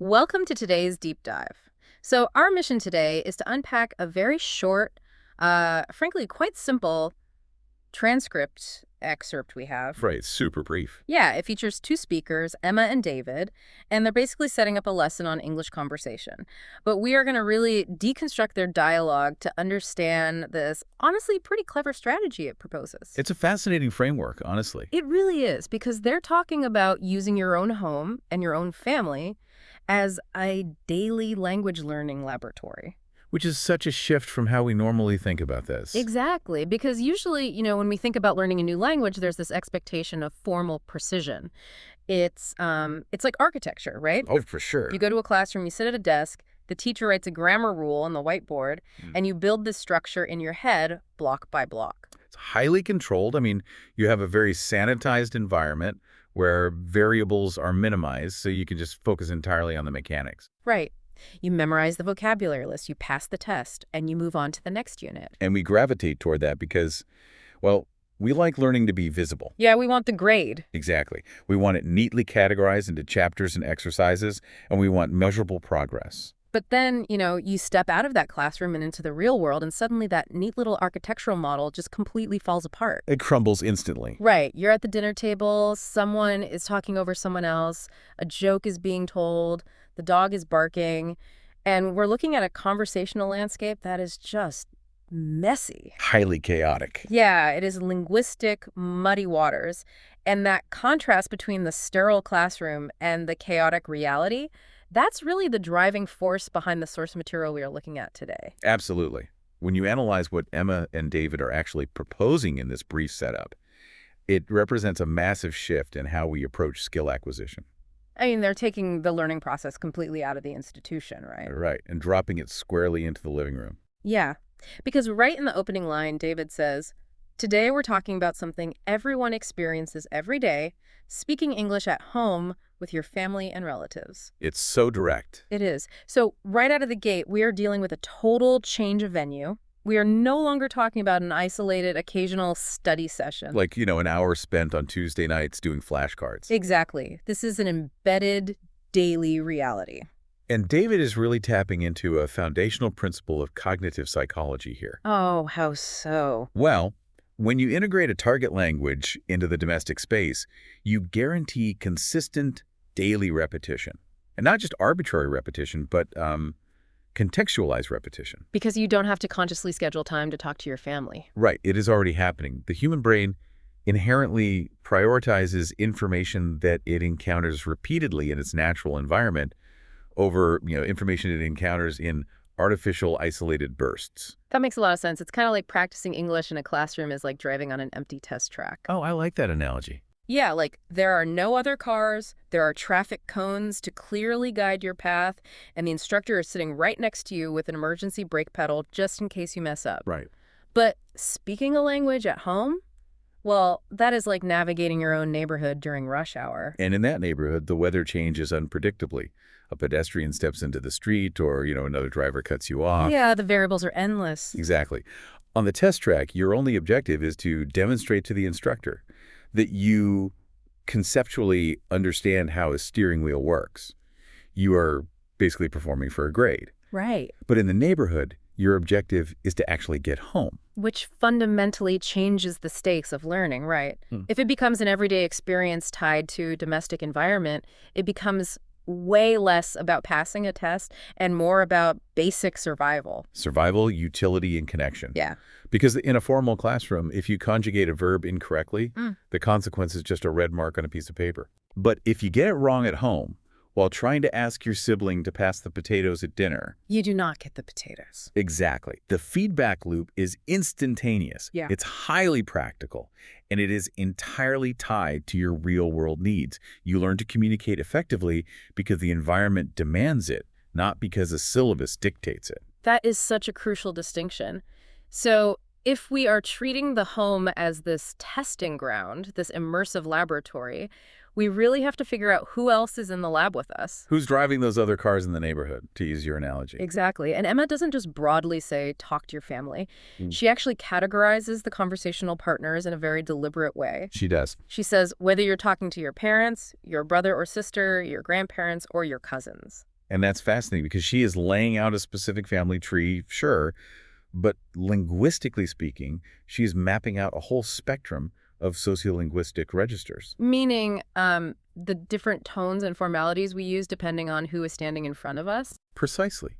Welcome to today's deep dive. So, our mission today is to unpack a very short, frankly, quite simple transcript excerpt we have. Right, super brief. Yeah, it features two speakers, Emma and David, and they're basically setting up a lesson on English conversation. But we are going to really deconstruct their dialogue to understand this honestly pretty clever strategy it proposes. It's a fascinating framework, honestly, It really is, because they're talking about using your own home and your own family as a daily language learning laboratory. which is such a shift from how we normally think about this. Exactly, because usually, when we think about learning a new language, there's this expectation of formal precision. It's like architecture, right? Oh, for sure. You go to a classroom, you sit at a desk, the teacher writes a grammar rule on the whiteboard, and you build this structure in your head block by block. It's highly controlled. I mean, you have a very sanitized environment where variables are minimized, so you can just focus entirely on the mechanics. Right. You memorize the vocabulary list, you pass the test, and you move on to the next unit. And we gravitate toward that because, well, we like learning to be visible. Yeah, we want the grade. Exactly. We want it neatly categorized into chapters and exercises, and we want measurable progress. But then, you step out of that classroom and into the real world, and suddenly that neat little architectural model just completely falls apart. It crumbles instantly. Right. You're at the dinner table, someone is talking over someone else, a joke is being told, the dog is barking, and we're looking at a conversational landscape that is just messy. Highly chaotic. Yeah, it is linguistic, muddy waters. And that contrast between the sterile classroom and the chaotic reality, that's really the driving force behind the source material we are looking at today. Absolutely. When you analyze what Emma and David are actually proposing in this brief setup, it represents a massive shift in how we approach skill acquisition. I mean, they're taking the learning process completely out of the institution, right? Right, and dropping it squarely into the living room. Yeah, because right in the opening line, David says, "Today we're talking about something everyone experiences every day, speaking English at home with your family and relatives." It's so direct. It is. So right out of the gate, we are dealing with a total change of venue. We are no longer talking about an isolated, occasional study session. Like, an hour spent on Tuesday nights doing flashcards. Exactly. This is an embedded daily reality. And David is really tapping into a foundational principle of cognitive psychology here. Oh, how so? Well, when you integrate a target language into the domestic space, you guarantee consistent daily repetition. And not just arbitrary repetition, but contextualized repetition. Because you don't have to consciously schedule time to talk to your family. Right, it is already happening. The human brain inherently prioritizes information that it encounters repeatedly in its natural environment over, information it encounters in artificial isolated bursts. That makes a lot of sense. It's kind of like practicing English in a classroom is like driving on an empty test track. Oh, I like that analogy. Yeah, like there are no other cars, there are traffic cones to clearly guide your path, and the instructor is sitting right next to you with an emergency brake pedal just in case you mess up. Right. But speaking a language at home? Well, that is like navigating your own neighborhood during rush hour. And in that neighborhood, the weather changes unpredictably. A pedestrian steps into the street or, another driver cuts you off. Yeah, the variables are endless. Exactly. On the test track, your only objective is to demonstrate to the instructor that you conceptually understand how a steering wheel works. You are basically performing for a grade. Right. But in the neighborhood, your objective is to actually get home. Which fundamentally changes the stakes of learning, right? If it becomes an everyday experience tied to domestic environment, it becomes way less about passing a test and more about basic survival. Survival, utility, and connection. Yeah. Because in a formal classroom, if you conjugate a verb incorrectly, the consequence is just a red mark on a piece of paper. But if you get it wrong at home, while trying to ask your sibling to pass the potatoes at dinner. You do not get the potatoes. Exactly. The feedback loop is instantaneous. Yeah. It's highly practical, and it is entirely tied to your real-world needs. You learn to communicate effectively because the environment demands it, not because a syllabus dictates it. That is such a crucial distinction. So if we are treating the home as this testing ground, this immersive laboratory, we really have to figure out who else is in the lab with us. Who's driving those other cars in the neighborhood, to use your analogy? Exactly. And Emma doesn't just broadly say, talk to your family. She actually categorizes the conversational partners in a very deliberate way. She does. She says, whether you're talking to your parents, your brother or sister, your grandparents, or your cousins. And that's fascinating because she is laying out a specific family tree, sure, but linguistically speaking, she's mapping out a whole spectrum of sociolinguistic registers. Meaning the different tones and formalities we use depending on who is standing in front of us? Precisely.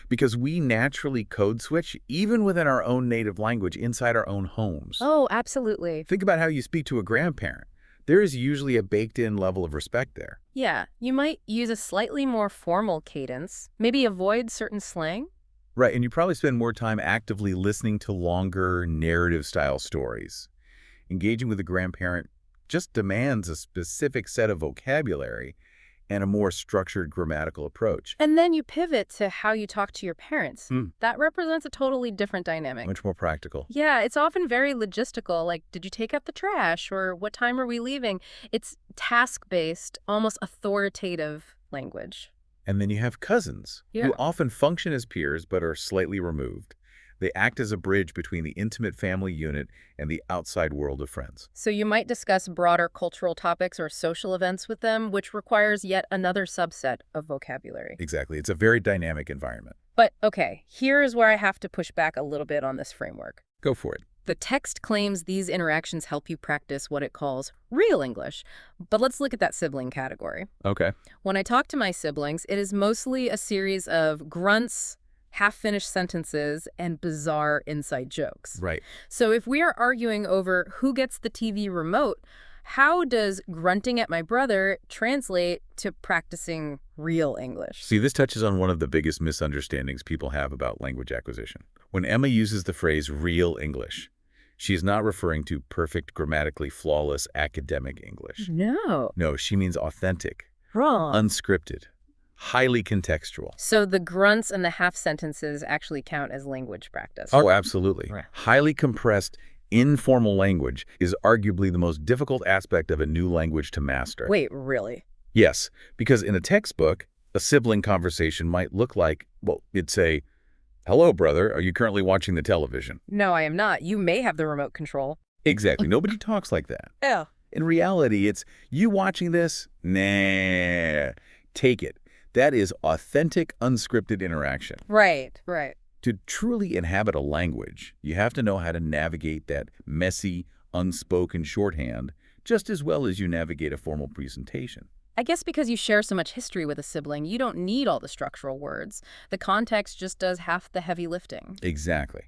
Because we naturally code switch even within our own native language inside our own homes. Oh, absolutely. Think about how you speak to a grandparent. There is usually a baked-in level of respect there. Yeah, you might use a slightly more formal cadence, maybe avoid certain slang. Right, and you probably spend more time actively listening to longer narrative-style stories. Engaging with a grandparent just demands a specific set of vocabulary and a more structured grammatical approach. And then you pivot to how you talk to your parents. Hmm. That represents a totally different dynamic. Much more practical. Yeah, it's often very logistical, like, did you take out the trash, or what time are we leaving? It's task-based, almost authoritative language. And then you have cousins, Yeah. who often function as peers but are slightly removed. They act as a bridge between the intimate family unit and the outside world of friends. So you might discuss broader cultural topics or social events with them, which requires yet another subset of vocabulary. Exactly. It's a very dynamic environment. But, okay, here is where I have to push back a little bit on this framework. Go for it. The text claims these interactions help you practice what it calls real English. But let's look at that sibling category. Okay. When I talk to my siblings, it is mostly a series of grunts, half-finished sentences, and bizarre inside jokes. Right. So if we are arguing over who gets the TV remote, how does grunting at my brother translate to practicing real English? See, this touches on one of the biggest misunderstandings people have about language acquisition. When Emma uses the phrase real English, she is not referring to perfect, grammatically flawless academic English. No. No, she means authentic, Wrong. unscripted, highly contextual. So the grunts and the half sentences actually count as language practice. Oh, absolutely. Right. Highly compressed, informal language is arguably the most difficult aspect of a new language to master. Wait, really? Yes, because in a textbook, a sibling conversation might look like, well, it'd say, "Hello, brother, are you currently watching the television?" No, I am not. You may have the remote control. Exactly. Nobody talks like that. Oh. In reality, it's, "You watching this? Nah. Take it." That is authentic, unscripted interaction. Right, right. To truly inhabit a language, you have to know how to navigate that messy, unspoken shorthand just as well as you navigate a formal presentation. I guess because you share so much history with a sibling, you don't need all the structural words. The context just does half the heavy lifting. Exactly.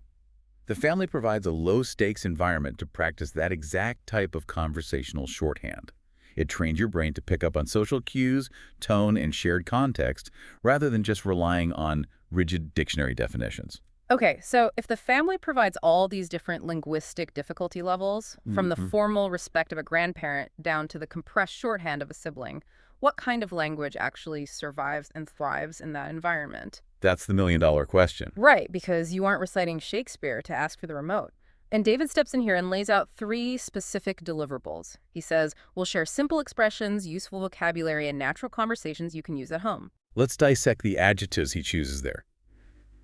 The family provides a low-stakes environment to practice that exact type of conversational shorthand. It trains your brain to pick up on social cues, tone, and shared context, rather than just relying on rigid dictionary definitions. Okay, so if the family provides all these different linguistic difficulty levels, from the formal respect of a grandparent down to the compressed shorthand of a sibling, what kind of language actually survives and thrives in that environment? That's the million-dollar question. Right, because you aren't reciting Shakespeare to ask for the remote. And David steps in here and lays out 3 specific deliverables. He says, we'll share simple expressions, useful vocabulary, and natural conversations you can use at home. Let's dissect the adjectives he chooses there,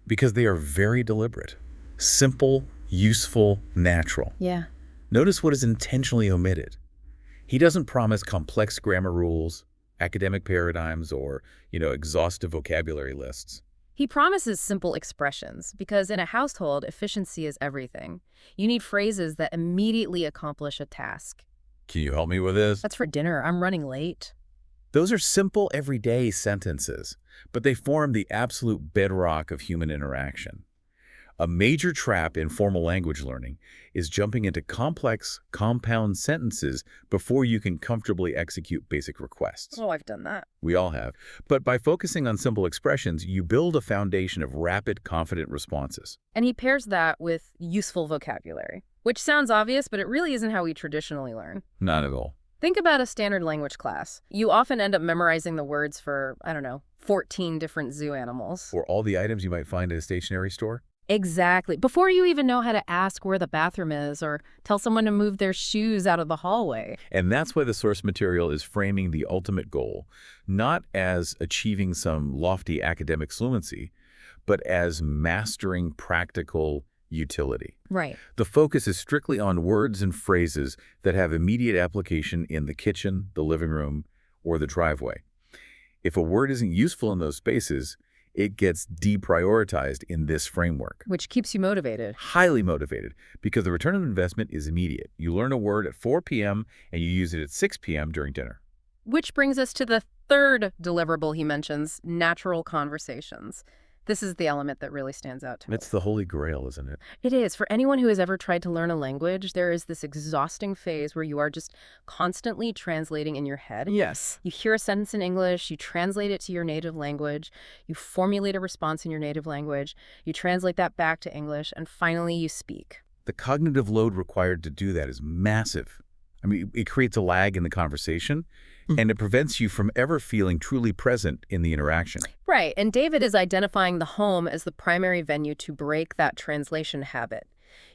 because they are very deliberate. Simple, useful, natural. Yeah. Notice what is intentionally omitted. He doesn't promise complex grammar rules, academic paradigms, or, exhaustive vocabulary lists. He promises simple expressions because in a household, efficiency is everything. You need phrases that immediately accomplish a task. Can you help me with this? That's for dinner. I'm running late. Those are simple, everyday sentences, but they form the absolute bedrock of human interaction. A major trap in formal language learning is jumping into complex, compound sentences before you can comfortably execute basic requests. Oh, I've done that. We all have. But by focusing on simple expressions, you build a foundation of rapid, confident responses. And he pairs that with useful vocabulary, which sounds obvious, but it really isn't how we traditionally learn. Not at all. Think about a standard language class. You often end up memorizing the words for, 14 different zoo animals. Or all the items you might find at a stationery store. Exactly. Before you even know how to ask where the bathroom is or tell someone to move their shoes out of the hallway. And that's why the source material is framing the ultimate goal, not as achieving some lofty academic fluency, but as mastering practical utility. Right. The focus is strictly on words and phrases that have immediate application in the kitchen, the living room, or the driveway. If a word isn't useful in those spaces, it gets deprioritized in this framework. Which keeps you motivated. Highly motivated, because the return on investment is immediate. You learn a word at 4 p.m. and you use it at 6 p.m. during dinner. Which brings us to the third deliverable he mentions, natural conversations. This is the element that really stands out to me. It's the holy grail, isn't it? It is. For anyone who has ever tried to learn a language, there is this exhausting phase where you are just constantly translating in your head. Yes. You hear a sentence in English, you translate it to your native language, you formulate a response in your native language, you translate that back to English, and finally you speak. The cognitive load required to do that is massive. I mean, it creates a lag in the conversation, and it prevents you from ever feeling truly present in the interaction. Right, and David is identifying the home as the primary venue to break that translation habit.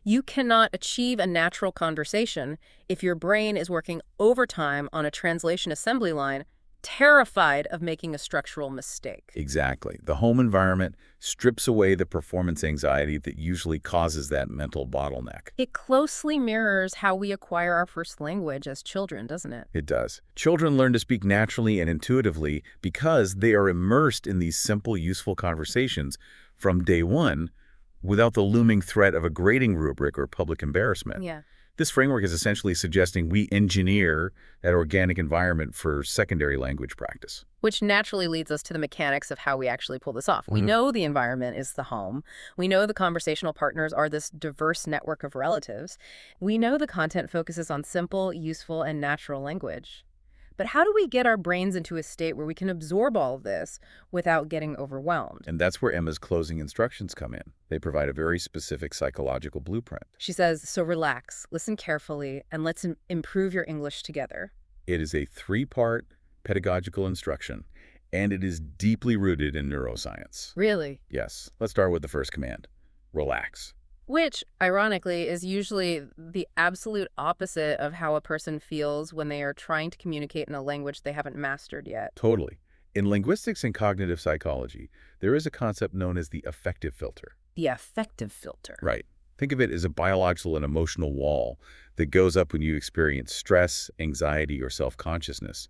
You cannot achieve a natural conversation if your brain is working overtime on a translation assembly line, terrified of making a structural mistake. Exactly. The home environment strips away the performance anxiety that usually causes that mental bottleneck. It closely mirrors how we acquire our first language as children, doesn't it? It does. Children learn to speak naturally and intuitively because they are immersed in these simple, useful conversations from day one without the looming threat of a grading rubric or public embarrassment. Yeah. This framework is essentially suggesting we engineer that organic environment for secondary language practice. Which naturally leads us to the mechanics of how we actually pull this off. We know the environment is the home. We know the conversational partners are this diverse network of relatives. We know the content focuses on simple, useful, and natural language. But how do we get our brains into a state where we can absorb all of this without getting overwhelmed? And that's where Emma's closing instructions come in. They provide a very specific psychological blueprint. She says, so relax, listen carefully, and let's improve your English together. It is a 3-part pedagogical instruction, and it is deeply rooted in neuroscience. Really? Yes. Let's start with the first command. Relax. Which, ironically, is usually the absolute opposite of how a person feels when they are trying to communicate in a language they haven't mastered yet. Totally. In linguistics and cognitive psychology, there is a concept known as the affective filter. The affective filter. Right. Think of it as a biological and emotional wall that goes up when you experience stress, anxiety, or self-consciousness.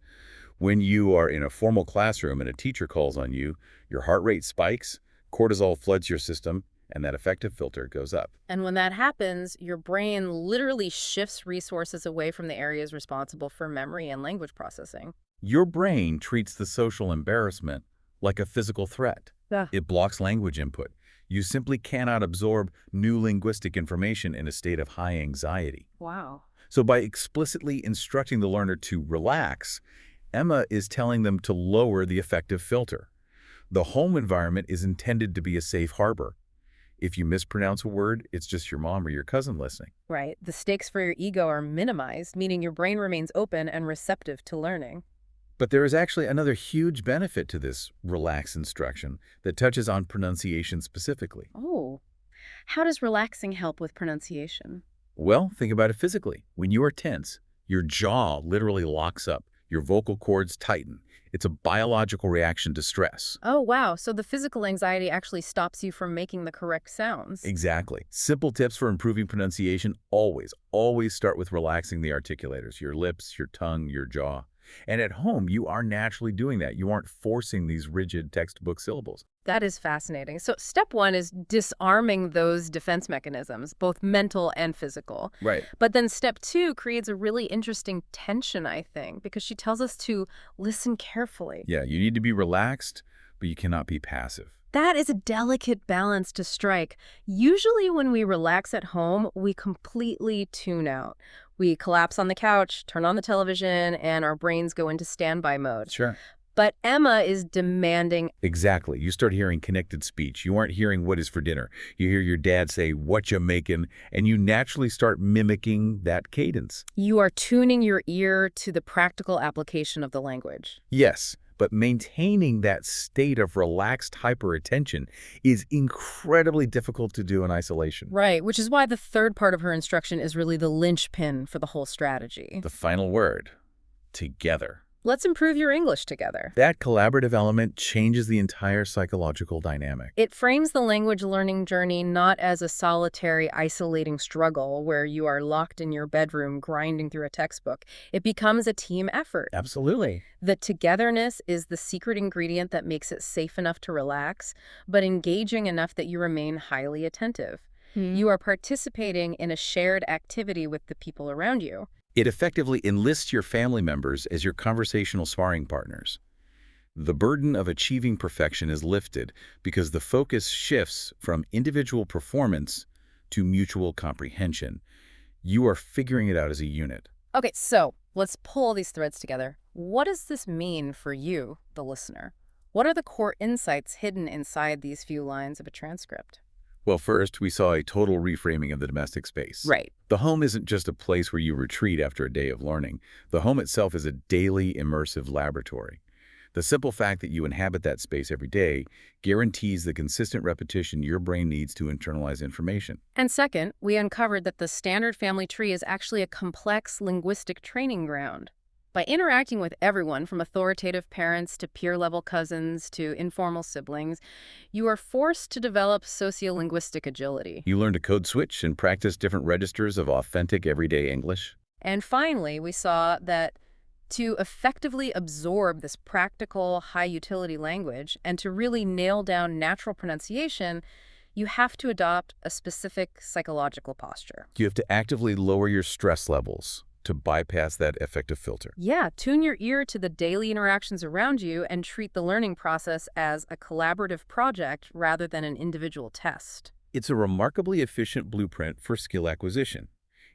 When you are in a formal classroom and a teacher calls on you, your heart rate spikes, cortisol floods your system, and that affective filter goes up. And when that happens, your brain literally shifts resources away from the areas responsible for memory and language processing. Your brain treats the social embarrassment like a physical threat. Yeah. It blocks language input. You simply cannot absorb new linguistic information in a state of high anxiety. Wow. So by explicitly instructing the learner to relax, Emma is telling them to lower the affective filter. The home environment is intended to be a safe harbor. If you mispronounce a word, it's just your mom or your cousin listening. Right. The stakes for your ego are minimized, meaning your brain remains open and receptive to learning. But there is actually another huge benefit to this relax instruction that touches on pronunciation specifically. Oh. How does relaxing help with pronunciation? Well, think about it physically. When you are tense, your jaw literally locks up. Your vocal cords tighten. It's a biological reaction to stress. Oh, wow. So the physical anxiety actually stops you from making the correct sounds. Exactly. Simple tips for improving pronunciation always start with relaxing the articulators, your lips, your tongue, your jaw. And at home, you are naturally doing that. You aren't forcing these rigid textbook syllables. That is fascinating. So step one is disarming those defense mechanisms, both mental and physical. Right. But then step two creates a really interesting tension, I think, because she tells us to listen carefully. Yeah, you need to be relaxed, but you cannot be passive. That is a delicate balance to strike. Usually when we relax at home, we completely tune out. We collapse on the couch, turn on the television, and our brains go into standby mode. Sure. But Emma is demanding. Exactly. You start hearing connected speech. You aren't hearing what is for dinner. You hear your dad say, what you making? And you naturally start mimicking that cadence. You are tuning your ear to the practical application of the language. Yes, but maintaining that state of relaxed hyperattention is incredibly difficult to do in isolation. Right, which is why the third part of her instruction is really the linchpin for the whole strategy. The final word, together. Let's improve your English together. That collaborative element changes the entire psychological dynamic. It frames the language learning journey not as a solitary, isolating struggle where you are locked in your bedroom grinding through a textbook. It becomes a team effort. Absolutely. The togetherness is the secret ingredient that makes it safe enough to relax, but engaging enough that you remain highly attentive. You are participating in a shared activity with the people around you. It effectively enlists your family members as your conversational sparring partners. The burden of achieving perfection is lifted because the focus shifts from individual performance to mutual comprehension. You are figuring it out as a unit. Okay, so let's pull these threads together. What does this mean for you, the listener? What are the core insights hidden inside these few lines of a transcript? Well, first, we saw a total reframing of the domestic space. Right. The home isn't just a place where you retreat after a day of learning. The home itself is a daily immersive laboratory. The simple fact that you inhabit that space every day guarantees the consistent repetition your brain needs to internalize information. And second, we uncovered that the standard family tree is actually a complex linguistic training ground. By interacting with everyone from authoritative parents to peer-level cousins to informal siblings, you are forced to develop sociolinguistic agility. You learn to code switch and practice different registers of authentic everyday English. And finally, we saw that to effectively absorb this practical, high-utility language and to really nail down natural pronunciation, you have to adopt a specific psychological posture. You have to actively lower your stress levels to bypass that affective filter. Yeah, tune your ear to the daily interactions around you and treat the learning process as a collaborative project rather than an individual test. It's a remarkably efficient blueprint for skill acquisition.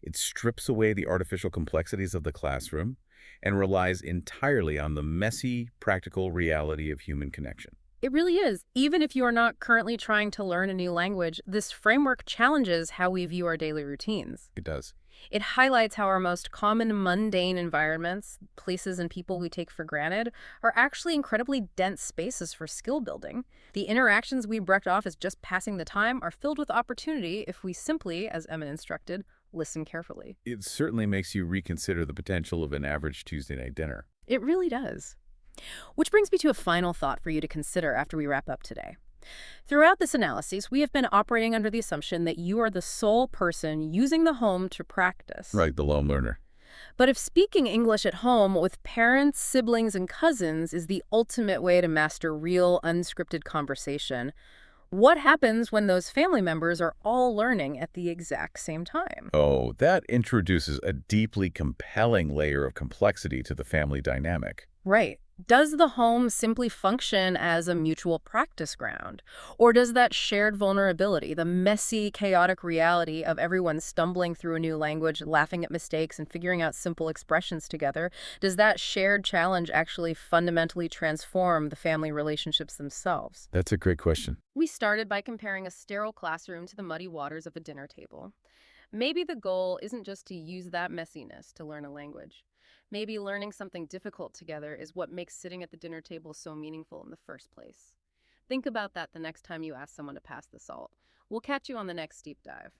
It strips away the artificial complexities of the classroom and relies entirely on the messy, practical reality of human connection. It really is. Even if you are not currently trying to learn a new language, this framework challenges how we view our daily routines. It does. It highlights how our most common mundane environments, places and people we take for granted, are actually incredibly dense spaces for skill building. The interactions we brush off as just passing the time are filled with opportunity if we simply, as Emma instructed, listen carefully. It certainly makes you reconsider the potential of an average Tuesday night dinner. It really does. Which brings me to a final thought for you to consider after we wrap up today. Throughout this analysis, we have been operating under the assumption that you are the sole person using the home to practice. Right, the lone learner. But if speaking English at home with parents, siblings, and cousins is the ultimate way to master real, unscripted conversation, what happens when those family members are all learning at the exact same time? Oh, that introduces a deeply compelling layer of complexity to the family dynamic. Right. Does the home simply function as a mutual practice ground? Or does that shared vulnerability, the messy, chaotic reality of everyone stumbling through a new language, laughing at mistakes, and figuring out simple expressions together, does that shared challenge actually fundamentally transform the family relationships themselves? That's a great question. We started by comparing a sterile classroom to the muddy waters of a dinner table. Maybe the goal isn't just to use that messiness to learn a language. Maybe learning something difficult together is what makes sitting at the dinner table so meaningful in the first place. Think about that the next time you ask someone to pass the salt. We'll catch you on the next deep dive.